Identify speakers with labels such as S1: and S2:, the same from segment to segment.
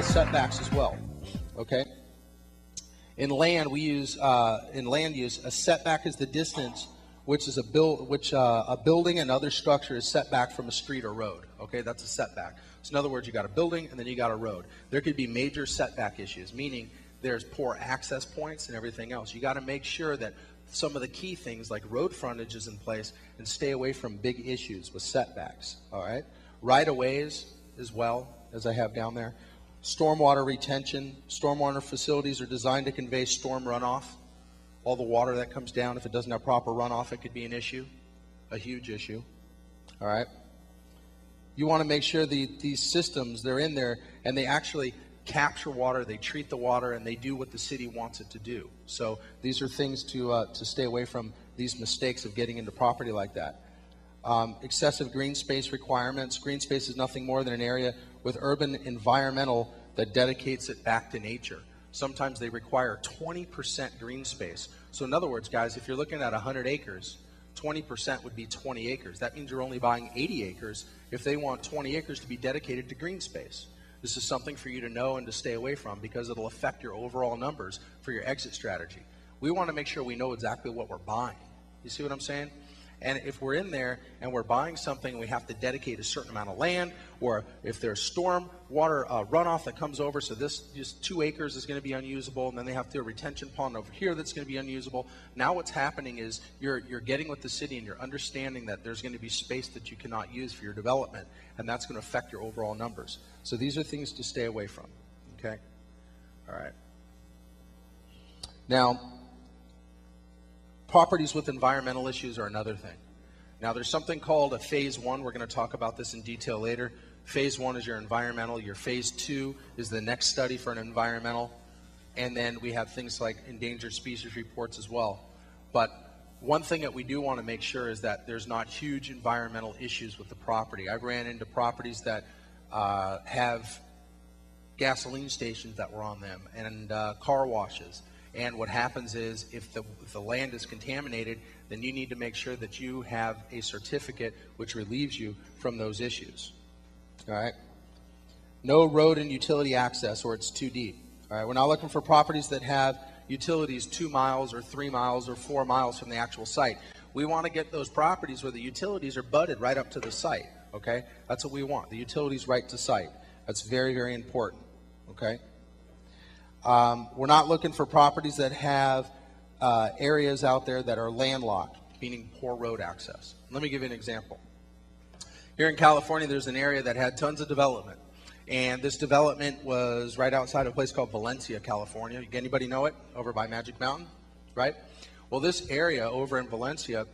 S1: setbacks as well. Okay. In land, we use in land use, a setback is the distance which is a building and other structure is set back from a street or road. Okay, that's a setback. So in other words, you got a building and then you got a road. There could be major setback issues, meaning there's poor access points and everything else. You got to make sure that some of the key things like road frontage is in place and stay away from big issues with setbacks. All right, right-of-ways as well, as I have down there. Stormwater retention. Stormwater facilities are designed to convey storm runoff. All the water that comes down, if it doesn't have proper runoff, it could be an issue, a huge issue. All right. You want to make sure these systems, they're in there and they actually capture water, they treat the water, and they do what the city wants it to do. So these are things to stay away from these mistakes of getting into property like that. Excessive green space requirements. Green space is nothing more than an area with urban environmental that dedicates it back to nature. Sometimes they require 20% green space. So in other words, guys, if you're looking at 100 acres, 20% would be 20 acres. That means you're only buying 80 acres if they want 20 acres to be dedicated to green space. This is something for you to know and to stay away from because it'll affect your overall numbers for your exit strategy. We want to make sure we know exactly what we're buying. You see what I'm saying? And if we're in there and we're buying something, we have to dedicate a certain amount of land, or if there's storm water runoff that comes over, so this just 2 acres is going to be unusable, and then they have to do a retention pond over here that's going to be unusable. Now what's happening is you're getting with the city and you're understanding that there's going to be space that you cannot use for your development, and that's going to affect your overall numbers. So these are things to stay away from. Okay? All right. Now, properties with environmental issues are another thing. Now, there's something called a phase 1. We're going to talk about this in detail later. Phase 1 is your environmental. Your phase 2 is the next study for an environmental. And then we have things like endangered species reports as well. But one thing that we do want to make sure is that there's not huge environmental issues with the property. I've ran into properties that have gasoline stations that were on them and car washes. And what happens is if the land is contaminated, then you need to make sure that you have a certificate which relieves you from those issues. All right. No road and utility access, or it's too deep. All right. We're not looking for properties that have utilities 2 miles or 3 miles or 4 miles from the actual site. We want to get those properties where the utilities are butted right up to the site. Okay. That's what we want. The utilities right to site. That's very, very important. Okay. We're not looking for properties that have areas out there that are landlocked, meaning poor road access. Let me give you an example. Here in California, there's an area that had tons of development. And this development was right outside of a place called Valencia, California. Anybody know it? Over by Magic Mountain, right? Well, this area over in Valencia,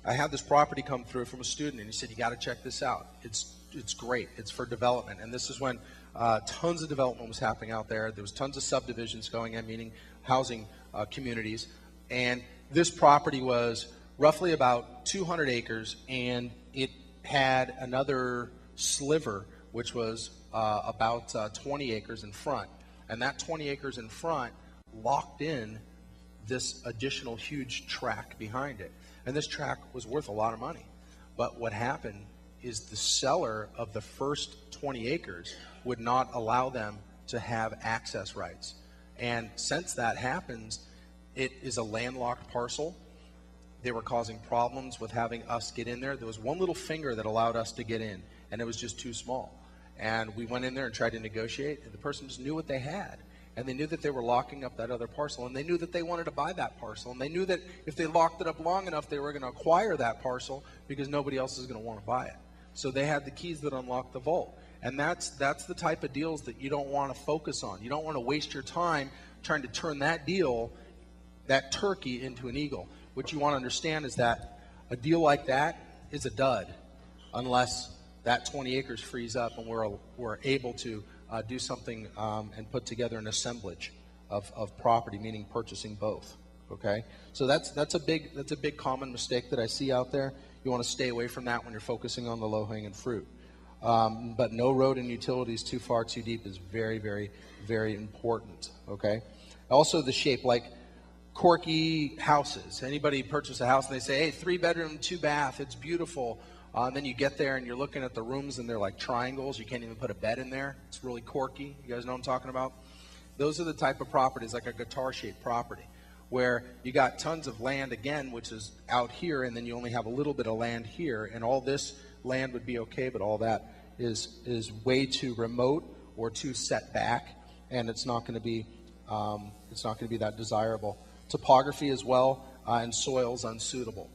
S1: I had this property come through from a student, and he said, you got to check this out. It's great. It's for development. And this is when tons of development was happening out there. There was tons of subdivisions going in, meaning housing communities. And this property was roughly about 200 acres, and it had another sliver, which was about 20 acres in front. And that 20 acres in front locked in this additional huge tract behind it. And this tract was worth a lot of money. But what happened is the seller of the first 20 acres would not allow them to have access rights. And since that happens, it is a landlocked parcel. They were causing problems with having us get in there. There was one little finger that allowed us to get in, and it was just too small. And we went in there and tried to negotiate, and the person just knew what they had. And they knew that they were locking up that other parcel, and they knew that they wanted to buy that parcel, and they knew that if they locked it up long enough, they were going to acquire that parcel because nobody else is going to want to buy it. So they had the keys that unlocked the vault. And that's the type of deals that you don't want to focus on. You don't want to waste your time trying to turn that deal, that turkey, into an eagle. What you want to understand is that a deal like that is a dud unless that 20 acres frees up and we're able to do something and put together an assemblage of property, meaning purchasing both. Okay, so that's a big common mistake that I see out there. You want to stay away from that when you're focusing on the low-hanging fruit. But no road and utilities too far, too deep is very, very, very important. Okay. Also, the shape, like quirky houses. Anybody purchase a house and they say, "Hey, 3-bedroom, 2-bath, it's beautiful." And then you get there and you're looking at the rooms and they're like triangles. You can't even put a bed in there. It's really quirky. You guys know what I'm talking about? Those are the type of properties, like a guitar-shaped property, where you got tons of land again, which is out here, and then you only have a little bit of land here, and all this land would be okay, but all that is way too remote or too set back, and it's not going to be that desirable. Topography as well, and soils unsuitable.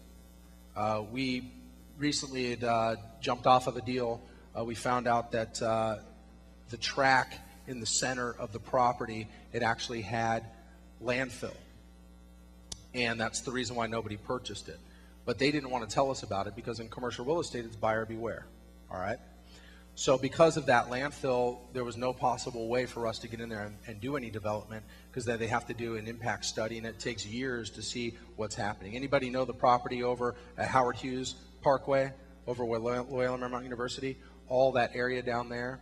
S1: We recently had jumped off of a deal. We found out that the track in the center of the property, it actually had landfill. And that's the reason why nobody purchased it. But they didn't want to tell us about it because in commercial real estate, it's buyer beware. All right? So because of that landfill, there was no possible way for us to get in there and do any development because then they have to do an impact study, and it takes years to see what's happening. Anybody know the property over at Howard Hughes Parkway, over where Loyola Marymount University? All that area down there.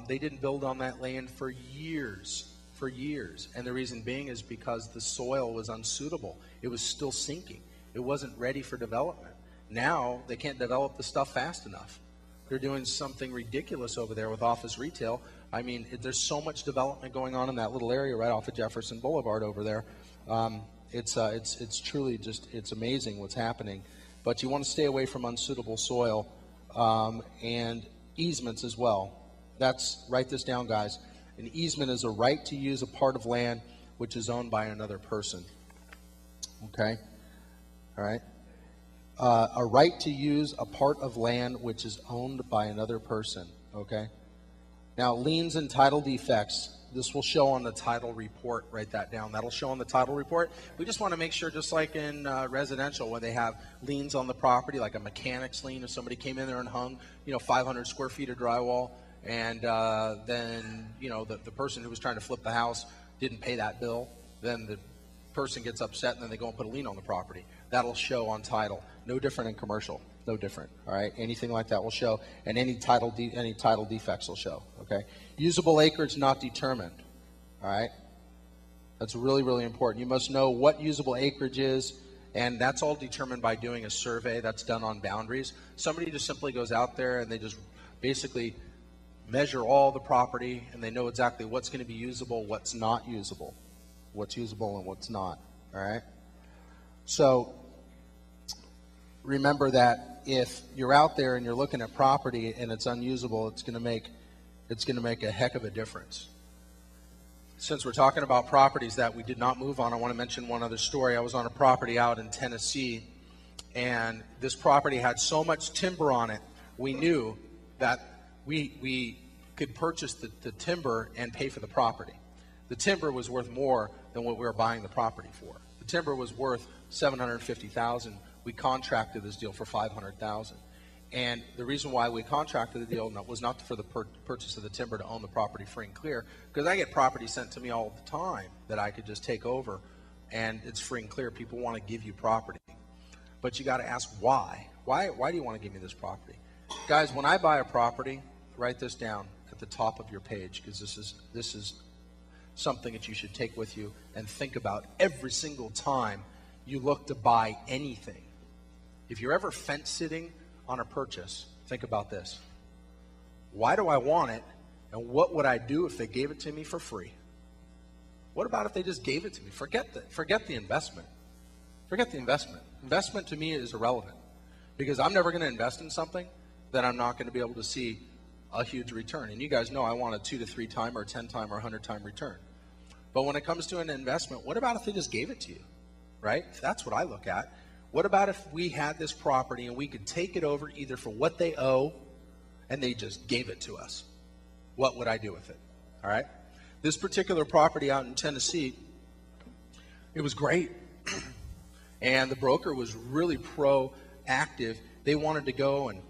S1: They didn't build on that land for years. And the reason being is because the soil was unsuitable. It was still sinking. It wasn't ready for development. Now they can't develop the stuff fast enough. They're doing something ridiculous over there with office retail. I mean, there's so much development going on in that little area right off of Jefferson Boulevard over there. It's truly just, it's amazing what's happening. But you want to stay away from unsuitable soil and easements as well. Write this down, guys. An easement is a right to use a part of land which is owned by another person. Okay? All right? A right to use a part of land which is owned by another person. Okay? Now, liens and title defects. This will show on the title report. Write that down. That'll show on the title report. We just want to make sure, just like in residential, when they have liens on the property, like a mechanic's lien, if somebody came in there and hung, 500 square feet of drywall, and then, the person who was trying to flip the house didn't pay that bill, then the person gets upset and then they go and put a lien on the property. That'll show on title. No different in commercial. No different. All right? Anything like that will show, and any title defects will show. Okay? Usable acreage not determined. All right? That's really, really important. You must know what usable acreage is, and that's all determined by doing a survey that's done on boundaries. Somebody just simply goes out there and they just basically measure all the property, and they know exactly what's going to be usable, what's not usable, what's usable and what's not. All right? So remember that if you're out there and you're looking at property and it's unusable, it's going to make a heck of a difference. Since we're talking about properties that we did not move on, I want to mention one other story. I was on a property out in Tennessee, and this property had so much timber on it, we knew that we could purchase the timber and pay for the property. The timber was worth more than what we were buying the property for. The timber was worth $750,000. We contracted this deal for $500,000. And the reason why we contracted the deal was not for the purchase of the timber to own the property free and clear, because I get property sent to me all the time that I could just take over, and it's free and clear. People want to give you property. But you got to ask why. Why do you want to give me this property? Guys, when I buy a property, write this down at the top of your page, because this is something that you should take with you and think about every single time you look to buy anything. If you're ever fence sitting on a purchase, think about this. Why do I want it, and what would I do if they gave it to me for free? What about if they just gave it to me? Forget the investment. Forget the investment. Investment to me is irrelevant, because I'm never going to invest in something that I'm not going to be able to see a huge return. And you guys know I want a 2 to 3 time or 10 time or 100 time return. But when it comes to an investment, what about if they just gave it to you, right? That's what I look at. What about if we had this property and we could take it over either for what they owe and they just gave it to us? What would I do with it? All right? This particular property out in Tennessee, it was great. And the broker was really proactive. They wanted to go and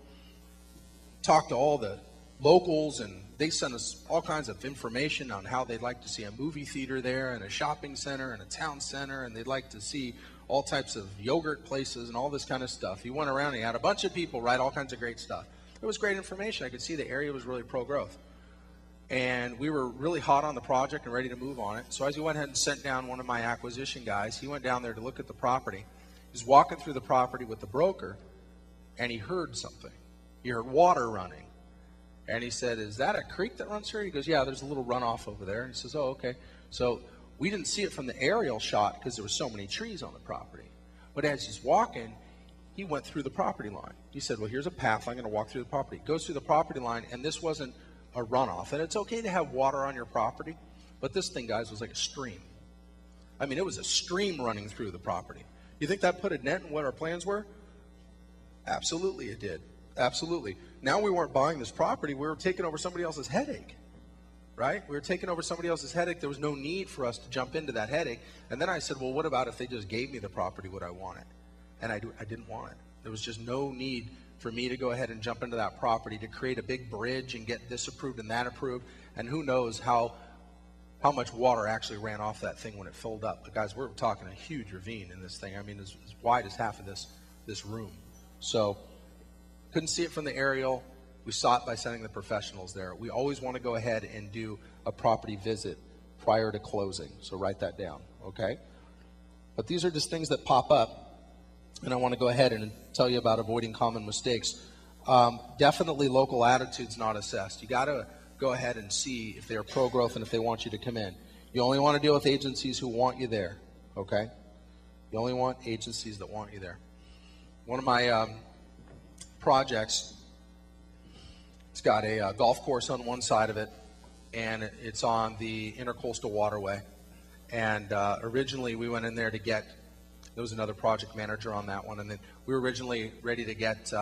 S1: talk to all the locals, and they sent us all kinds of information on how they'd like to see a movie theater there and a shopping center and a town center, and they'd like to see all types of yogurt places and all this kind of stuff. He went around and he had a bunch of people write all kinds of great stuff. It was great information. I could see the area was really pro-growth. And we were really hot on the project and ready to move on it. So as we went ahead and sent down one of my acquisition guys, he went down there to look at the property. He was walking through the property with the broker, and he heard something. He heard water running. And he said, is that a creek that runs here? He goes, yeah, there's a little runoff over there. And he says, oh, okay. So we didn't see it from the aerial shot because there were so many trees on the property. But as he's walking, he went through the property line. He said, well, here's a path. I'm going to walk through the property. Goes through the property line, and this wasn't a runoff. And it's okay to have water on your property, but this thing, guys, was like a stream. I mean, it was a stream running through the property. You think that put a dent in what our plans were? Absolutely it did. Absolutely. Now we weren't buying this property. We were taking over somebody else's headache, right? We were taking over somebody else's headache. There was no need for us to jump into that headache. And then I said, well, what about if they just gave me the property? Would I want it? And I didn't want it. There was just no need for me to go ahead and jump into that property to create a big bridge and get this approved and that approved. And who knows how much water actually ran off that thing when it filled up. But guys, we're talking a huge ravine in this thing. I mean, as wide as half of this room. So couldn't see it from the aerial. We saw it by sending the professionals there. We always want to go ahead and do a property visit prior to closing. So write that down, okay? But these are just things that pop up, and I want to go ahead and tell you about avoiding common mistakes. Definitely local attitudes not assessed. You got to go ahead and see if they're pro-growth and if they want you to come in. You only want to deal with agencies who want you there, okay? You only want agencies that want you there. One of my projects, it's got a golf course on one side of it, and it's on the Intercoastal Waterway. And originally we went in there to get, there was another project manager on that one, and then we were originally ready to get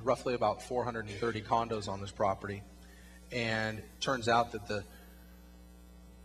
S1: roughly about 430 condos on this property. And it turns out that the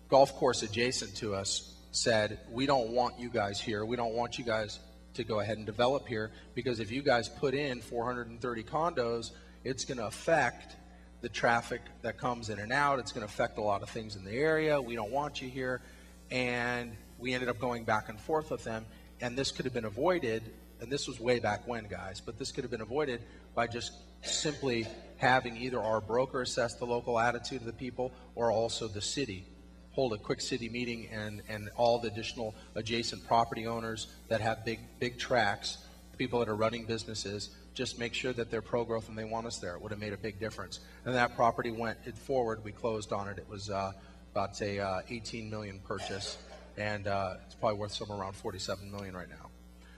S1: golf course adjacent to us said, we don't want you guys here. We don't want you guys to go ahead and develop here, because if you guys put in 430 condos, it's going to affect the traffic that comes in and out. It's going to affect a lot of things in the area. We don't want you here. And we ended up going back and forth with them. And this could have been avoided, and this was way back when, guys, but this could have been avoided by just simply having either our broker assess the local attitude of the people, or also the city hold a quick city meeting, and all the additional adjacent property owners that have big tracts, people that are running businesses, just make sure that they're pro-growth and they want us there. It would have made a big difference. And that property went forward. We closed on it. It was about a 18 million purchase, and it's probably worth somewhere around 47 million right now.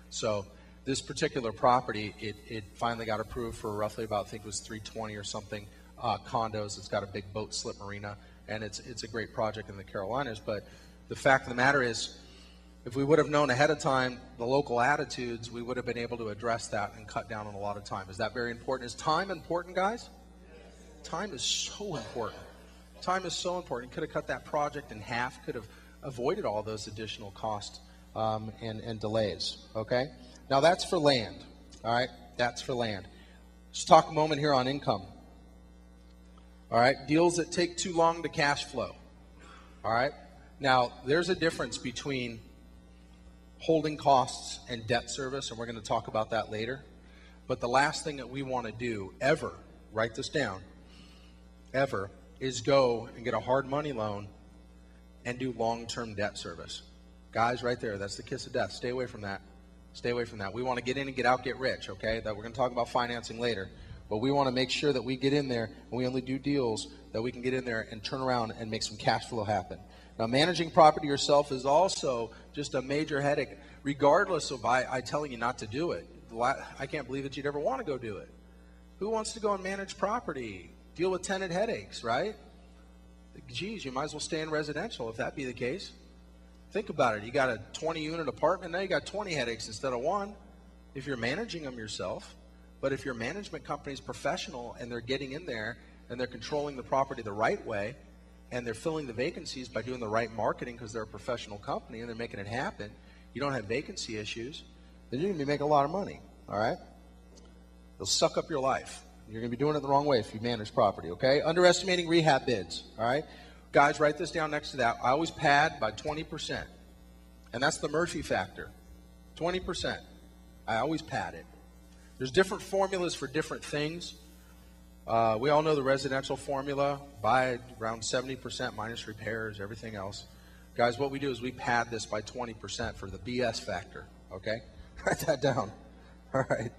S1: So this particular property, it finally got approved for roughly about, I think it was 320 or something condos. It's got a big boat slip marina, and it's a great project in the Carolinas. But the fact of the matter is, if we would have known ahead of time the local attitudes, we would have been able to address that and cut down on a lot of time. Is that very important? Is time important, guys? Time is so important. Time is so important. Could have cut that project in half, could have avoided all those additional costs and delays, okay? Now that's for land, all right? That's for land. Let's talk a moment here on income. All right, deals that take too long to cash flow. All right, now there's a difference between holding costs and debt service, and we're going to talk about that later. But the last thing that we want to do ever, write this down, ever, is go and get a hard money loan and do long-term debt service. Guys, right there, that's the kiss of death. Stay away from that. Stay away from that. We want to get in and get out, get rich, okay? That we're going to talk about financing later. But we want to make sure that we get in there and we only do deals that we can get in there and turn around and make some cash flow happen. Now, managing property yourself is also just a major headache, regardless of I telling you not to do it. I can't believe that you'd ever want to go do it. Who wants to go and manage property, deal with tenant headaches, right? Geez, you might as well stay in residential if that be the case. Think about it. You got a 20-unit apartment, now you got 20 headaches instead of one if you're managing them yourself. But if your management company is professional and they're getting in there and they're controlling the property the right way and they're filling the vacancies by doing the right marketing because they're a professional company and they're making it happen, you don't have vacancy issues, then you're going to be making a lot of money, all right? They'll suck up your life. You're going to be doing it the wrong way if you manage property, okay? Underestimating rehab bids, all right? Guys, write this down next to that. I always pad by 20%, and that's the Murphy factor, 20%. I always pad it. There's different formulas for different things. We all know the residential formula, buy around 70% minus repairs, everything else. Guys, what we do is we pad this by 20% for the BS factor, okay? Write that down, all right?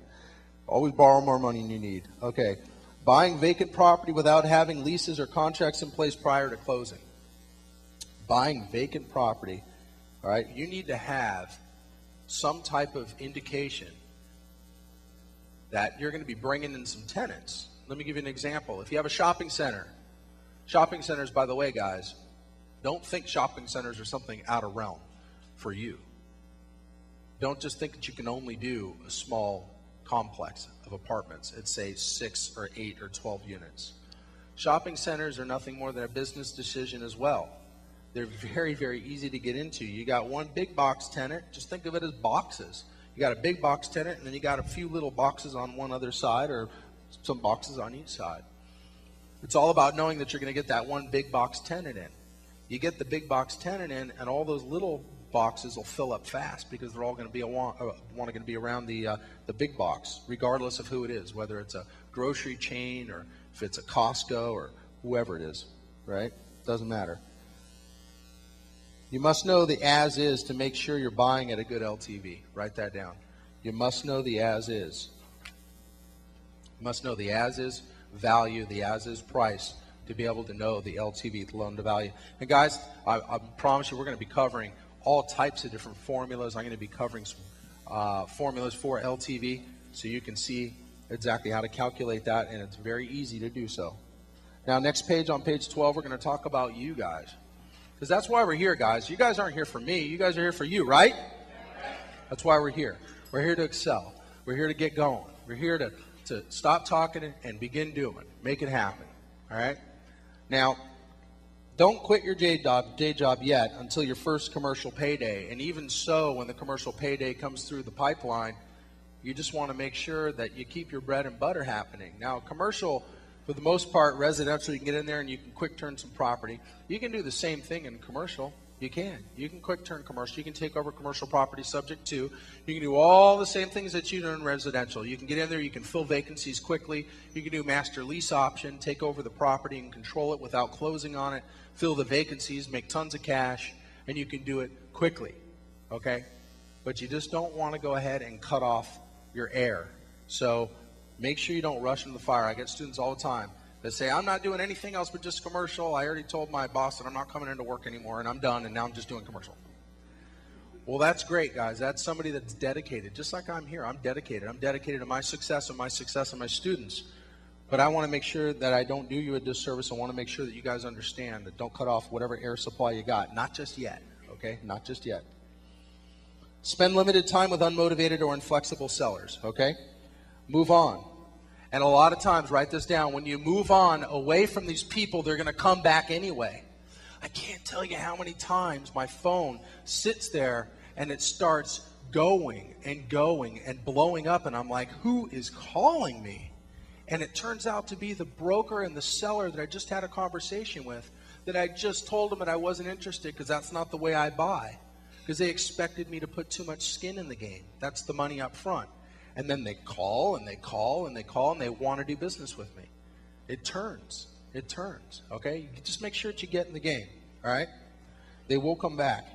S1: Always borrow more money than you need. Okay. Buying vacant property without having leases or contracts in place prior to closing. Buying vacant property, all right, you need to have some type of indication that you're going to be bringing in some tenants. Let me give you an example. If you have a shopping centers, by the way, guys, don't think shopping centers are something out of realm for you. Don't just think that you can only do a small complex of apartments at, say, 6 or 8 or 12 units. Shopping centers are nothing more than a business decision as well. They're very, very easy to get into. You got one big box tenant. Just think of it as boxes. You got a big box tenant, and then you got a few little boxes on one other side or some boxes on each side. It's all about knowing that you're going to get that one big box tenant in. You get the big box tenant in, and all those little boxes will fill up fast because they're all going to be going to be around the big box, regardless of who it is, whether it's a grocery chain or if it's a Costco or whoever it is, right? Doesn't matter. You must know the as is to make sure you're buying at a good LTV. Write that down. You must know the as is. You must know the as is value, the as is price, to be able to know the LTV, the loan to value. And guys, I promise you we're going to be covering all types of different formulas. I'm going to be covering some formulas for LTV so you can see exactly how to calculate that, and it's very easy to do so. Now, next page, on page 12, we're going to talk about you guys. Because that's why we're here, guys. You guys aren't here for me. You guys are here for you, right? That's why we're here. We're here to excel. We're here to get going. We're here to stop talking and begin doing. Make it happen. All right? Now, don't quit your day job yet until your first commercial payday. And even so, when the commercial payday comes through the pipeline, you just want to make sure that you keep your bread and butter happening. Now, commercial, for the most part, residential, you can get in there and you can quick turn some property. You can do the same thing in commercial. You can. You can quick turn commercial. You can take over commercial property subject to. You can do all the same things that you do in residential. You can get in there. You can fill vacancies quickly. You can do master lease option, take over the property and control it without closing on it, fill the vacancies, make tons of cash, and you can do it quickly, okay? But you just don't want to go ahead and cut off your air. So make sure you don't rush into the fire. I get students all the time that say, I'm not doing anything else but just commercial. I already told my boss that I'm not coming into work anymore, and I'm done, and now I'm just doing commercial. Well, that's great, guys. That's somebody that's dedicated. Just like I'm here, I'm dedicated. I'm dedicated to my success and my success of my students. But I want to make sure that I don't do you a disservice. I want to make sure that you guys understand that don't cut off whatever air supply you got. Not just yet, okay? Not just yet. Spend limited time with unmotivated or inflexible sellers, okay? Move on. And a lot of times, write this down, when you move on away from these people, they're going to come back anyway. I can't tell you how many times my phone sits there and it starts going and blowing up, and I'm like, who is calling me? And it turns out to be the broker and the seller that I just had a conversation with, that I just told them that I wasn't interested because that's not the way I buy. Because they expected me to put too much skin in the game. That's the money up front. And then they call and they call and they call and they want to do business with me. It turns, okay? You just make sure that you get in the game, all right? They will come back.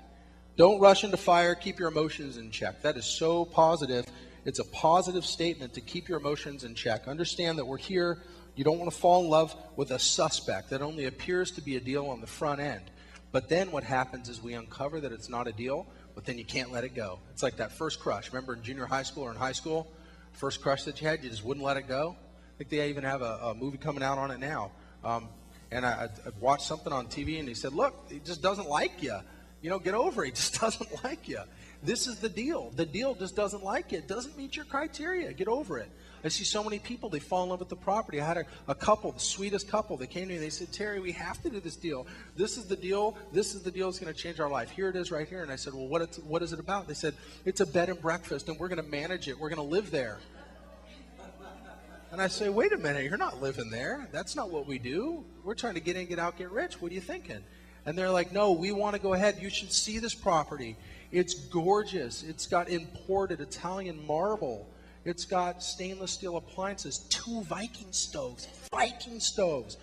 S1: Don't rush into fire. Keep your emotions in check. That is so positive. It's a positive statement to keep your emotions in check. Understand that we're here. You don't want to fall in love with a suspect that only appears to be a deal on the front end. But then what happens is we uncover that it's not a deal, but then you can't let it go. It's like that first crush. Remember in junior high school or in high school, first crush that you had, you just wouldn't let it go? I think they even have a movie coming out on it now. And I watched something on TV, and he said, look, he just doesn't like you. You know, get over it. He just doesn't like you. This is the deal. The deal just doesn't like you. It doesn't meet your criteria. Get over it. I see so many people, they fall in love with the property. I had a couple, the sweetest couple, that came to me. They said, Terry, we have to do this deal. This is the deal. This is the deal that's going to change our life. Here it is right here. And I said, well, what is it about? They said, it's a bed and breakfast, and we're going to manage it. We're going to live there. And I say, wait a minute, you're not living there. That's not what we do. We're trying to get in, get out, get rich. What are you thinking? And they're like, no, we want to go ahead. You should see this property. It's gorgeous. It's got imported Italian marble. It's got stainless steel appliances, 2 Viking stoves. Viking stoves.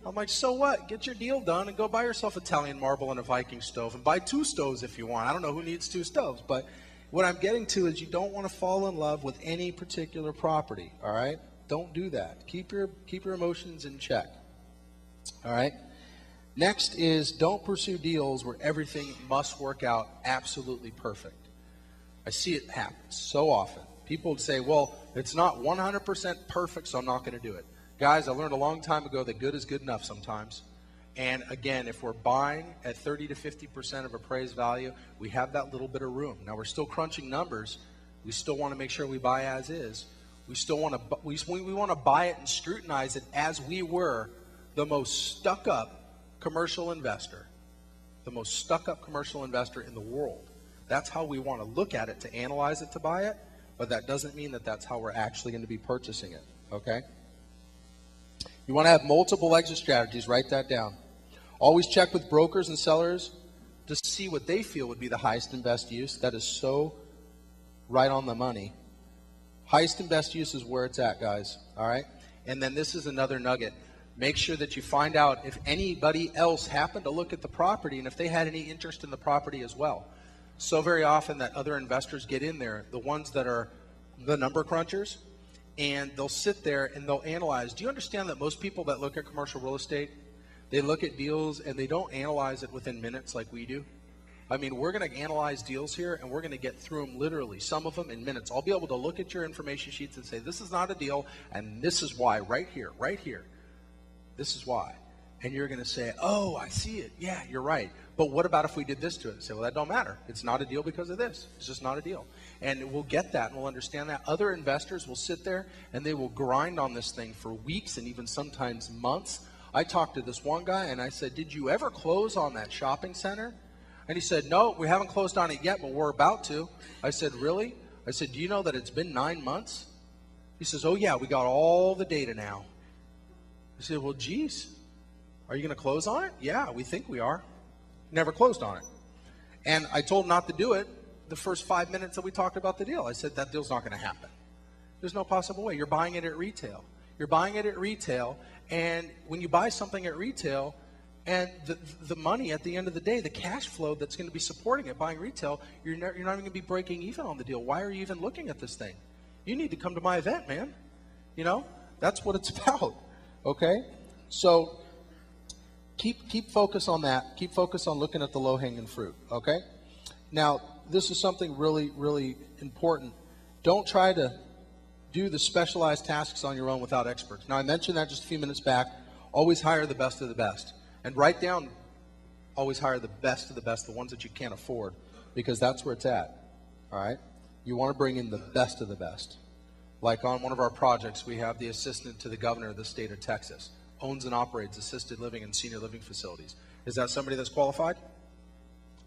S1: I'm like, so what? Get your deal done and go buy yourself Italian marble and a Viking stove, and buy 2 stoves if you want. I don't know who needs 2 stoves, but What I'm getting to is you don't want to fall in love with any particular property, all right? Don't do that. Keep your emotions in check, all right? Next is don't pursue deals where everything must work out absolutely perfect. I see it happen so often. People would say, well, it's not 100% perfect, so I'm not going to do it. Guys, I learned a long time ago that good is good enough sometimes. And again, if we're buying at 30 to 50% of appraised value, we have that little bit of room. Now, we're still crunching numbers. We still want to make sure we buy as is. We still want to we want to buy it and scrutinize it as we were the most stuck-up commercial investor, the most stuck-up commercial investor in the world. That's how we want to look at it, to analyze it, to buy it, but that doesn't mean that that's how we're actually going to be purchasing it, okay? You want to have multiple exit strategies. Write that down. Always check with brokers and sellers to see what they feel would be the highest and best use. That is so right on the money. Highest and best use is where it's at, guys, all right? And then this is another nugget. Make sure that you find out if anybody else happened to look at the property and if they had any interest in the property as well. So very often that other investors get in there, the ones that are the number crunchers, and they'll sit there and they'll analyze. Do you understand that most people that look at commercial real estate, they look at deals and they don't analyze it within minutes like we do? I mean, we're going to analyze deals here and we're going to get through them literally, some of them in minutes. I'll be able to look at your information sheets and say, this is not a deal and this is why, right here, right here. This is why. And you're going to say, oh, I see it. Yeah, you're right. But what about if we did this to it? And say, well, that don't matter. It's not a deal because of this. It's just not a deal. And we'll get that and we'll understand that. Other investors will sit there and they will grind on this thing for weeks and even sometimes months. I talked to this one guy and I said, did you ever close on that shopping center? And he said, no, we haven't closed on it yet, but we're about to. I said, really? I said, do you know that it's been 9 months? He says, oh yeah, we got all the data now. I said, well, geez, are you going to close on it? Yeah, we think we are. Never closed on it. And I told him not to do it the first 5 minutes that we talked about the deal. I said, that deal's not going to happen. There's no possible way. You're buying it at retail. You're buying it at retail, and when you buy something at retail, and the money at the end of the day, the cash flow that's going to be supporting it, buying retail, you're not even going to be breaking even on the deal. Why are you even looking at this thing? You need to come to my event, man. You know, that's what it's about, okay? So keep focus on that. Keep focus on looking at the low-hanging fruit, okay? Now, this is something really, really important. Don't try to do the specialized tasks on your own without experts. Now, I mentioned that just a few minutes back. Always hire the best of the best. And write down, always hire the best of the best, the ones that you can't afford, because that's where it's at, all right? You want to bring in the best of the best. Like on one of our projects, we have the assistant to the governor of the state of Texas, owns and operates assisted living and senior living facilities. Is that somebody that's qualified?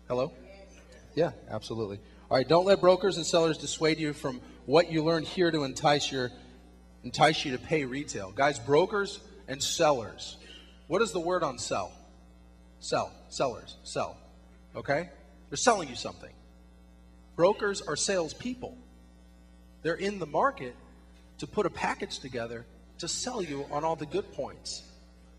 S1: Hello? Yeah, absolutely. All right, don't let brokers and sellers dissuade you from what you learned here to entice you to pay retail. Guys, brokers and sellers. What is the word on sell? Sell. Sellers. Sell. Okay? They're selling you something. Brokers are salespeople. They're in the market to put a package together to sell you on all the good points.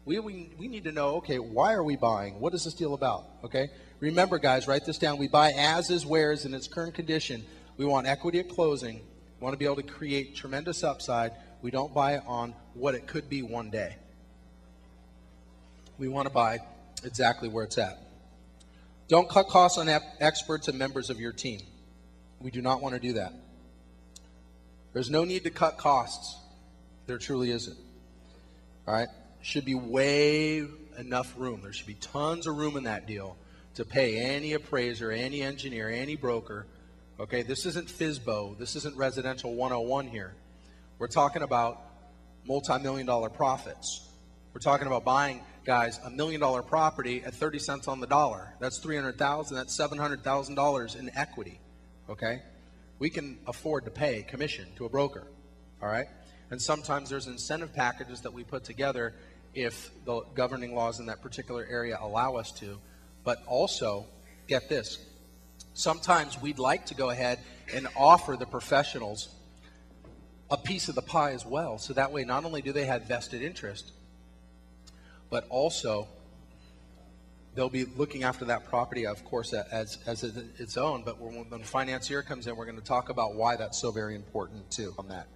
S1: We need to know, okay, why are we buying? What is this deal about? Okay? Remember, guys, write this down. We buy as is, where is in its current condition. We want equity at closing. We want to be able to create tremendous upside. We don't buy it on what it could be one day. We want to buy exactly where it's at. Don't cut costs on experts and members of your team. We do not want to do that. There's no need to cut costs. There truly isn't. All right? Should be way enough room. There should be tons of room in that deal to pay any appraiser, any engineer, any broker. Okay? This isn't FSBO. This isn't residential 101 here. We're talking about multi-million-dollar profits. We're talking about buying, guys, $1 million property at 30 cents on the dollar. That's $300,000. That's $700,000 in equity. Okay? We can afford to pay commission to a broker. All right? And sometimes there's incentive packages that we put together if the governing laws in that particular area allow us to. But also, get this, sometimes we'd like to go ahead and offer the professionals a piece of the pie as well. So that way, not only do they have vested interest, but also they'll be looking after that property, of course, as its own. But when the financier comes in, we're going to talk about why that's so very important too on that.